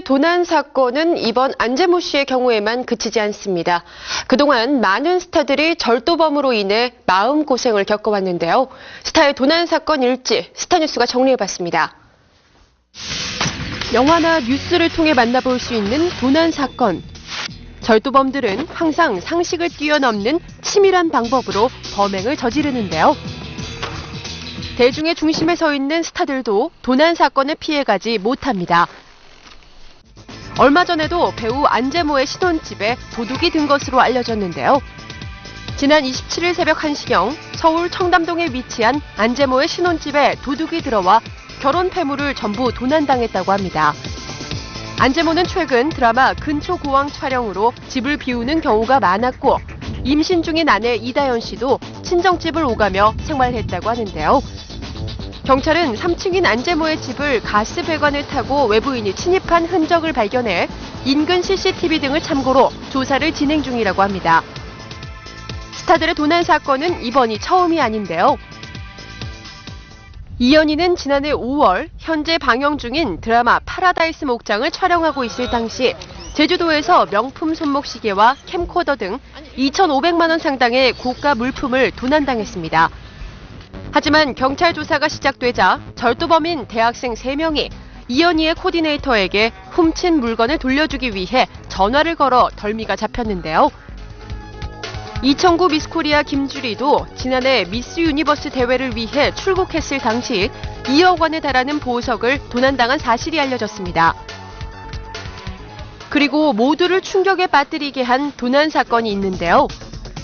도난 사건은 이번 안재모 씨의 경우에만 그치지 않습니다. 그동안 많은 스타들이 절도범으로 인해 마음고생을 겪어왔는데요. 스타의 도난 사건 일지 스타뉴스가 정리해봤습니다. 영화나 뉴스를 통해 만나볼 수 있는 도난 사건. 절도범들은 항상 상식을 뛰어넘는 치밀한 방법으로 범행을 저지르는데요. 대중의 중심에 서 있는 스타들도 도난 사건을 피해가지 못합니다. 얼마 전에도 배우 안재모의 신혼집에 도둑이 든 것으로 알려졌는데요. 지난 27일 새벽 1시경 서울 청담동에 위치한 안재모의 신혼집에 도둑이 들어와 결혼 폐물을 전부 도난당했다고 합니다. 안재모는 최근 드라마 근초고왕 촬영으로 집을 비우는 경우가 많았고 임신 중인 아내 이다연 씨도 친정집을 오가며 생활했다고 하는데요. 경찰은 3층인 안재모의 집을 가스 배관을 타고 외부인이 침입한 흔적을 발견해 인근 CCTV 등을 참고로 조사를 진행 중이라고 합니다. 스타들의 도난 사건은 이번이 처음이 아닌데요. 이연희는 지난해 5월 현재 방영 중인 드라마 파라다이스 목장을 촬영하고 있을 당시 제주도에서 명품 손목시계와 캠코더 등 2,500만 원 상당의 고가 물품을 도난당했습니다. 하지만 경찰 조사가 시작되자 절도범인 대학생 3명이 이연희의 코디네이터에게 훔친 물건을 돌려주기 위해 전화를 걸어 덜미가 잡혔는데요. 2009 미스코리아 김주리도 지난해 미스 유니버스 대회를 위해 출국했을 당시 2억 원에 달하는 보석을 도난당한 사실이 알려졌습니다. 그리고 모두를 충격에 빠뜨리게 한 도난 사건이 있는데요.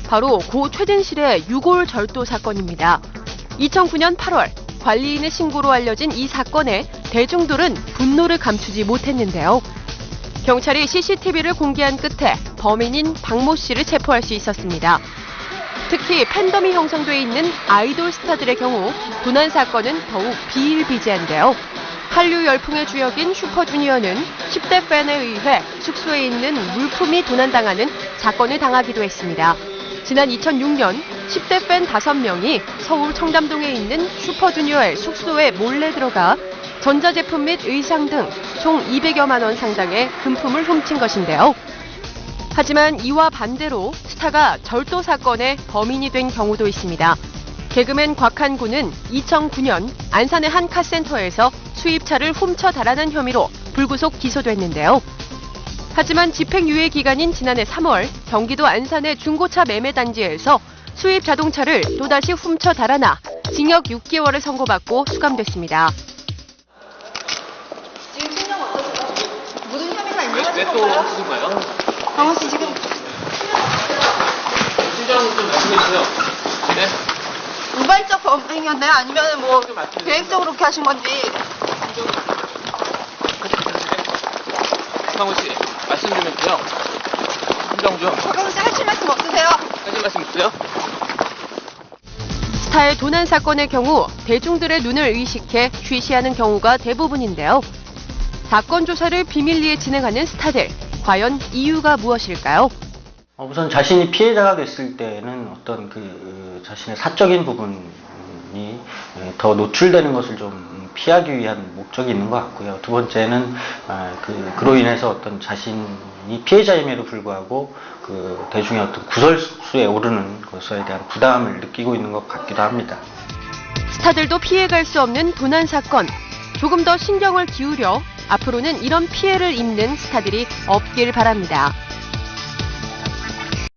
바로 고 최진실의 유골 절도 사건입니다. 2009년 8월 관리인의 신고로 알려진 이 사건에 대중들은 분노를 감추지 못했는데요. 경찰이 CCTV를 공개한 끝에 범인인 박모 씨를 체포할 수 있었습니다. 특히 팬덤이 형성돼 있는 아이돌 스타들의 경우 도난 사건은 더욱 비일비재한데요. 한류 열풍의 주역인 슈퍼주니어는 10대 팬에 의해 숙소에 있는 물품이 도난당하는 사건을 당하기도 했습니다. 지난 2006년 10대 팬 5명이 서울 청담동에 있는 슈퍼주니어의 숙소에 몰래 들어가 전자제품 및 의상 등 총 200여만 원 상당의 금품을 훔친 것인데요. 하지만 이와 반대로 스타가 절도 사건의 범인이 된 경우도 있습니다. 개그맨 곽한군은 2009년 안산의 한 카센터에서 수입차를 훔쳐 달아난 혐의로 불구속 기소됐는데요. 하지만 집행유예 기간인 지난해 3월 경기도 안산의 중고차 매매단지에서 수입 자동차를 또다시 훔쳐 달아나 징역 6개월을 선고받고 수감됐습니다. 지금 심정 어떠세요? 무슨 혐의가 있는 왜 또 하시는가요? 강원 씨 지금 심정 좀 말씀해 주세요. 네? 우발적 범행이었나요? 아니면 뭐 계획적으로 그렇게 하신 건지. 강원 씨 말씀 좀 해주세요. 심정 좀. 박강원 씨 하실 말씀 없으세요? 하실 말씀 있으세요? 스타의 도난 사건의 경우 대중들의 눈을 의식해 쉬쉬하는 경우가 대부분인데요. 사건 조사를 비밀리에 진행하는 스타들, 과연 이유가 무엇일까요? 우선 자신이 피해자가 됐을 때는 어떤 자신의 사적인 부분이 더 노출되는 것을 좀 피하기 위한 목적이 있는 것 같고요. 두 번째는 그로 인해서 어떤 자신이 피해자임에도 불구하고 대중의 어떤 구설수에 오르는 것에 대한 부담을 느끼고 있는 것 같기도 합니다. 스타들도 피해갈 수 없는 도난 사건. 조금 더 신경을 기울여 앞으로는 이런 피해를 입는 스타들이 없길 바랍니다.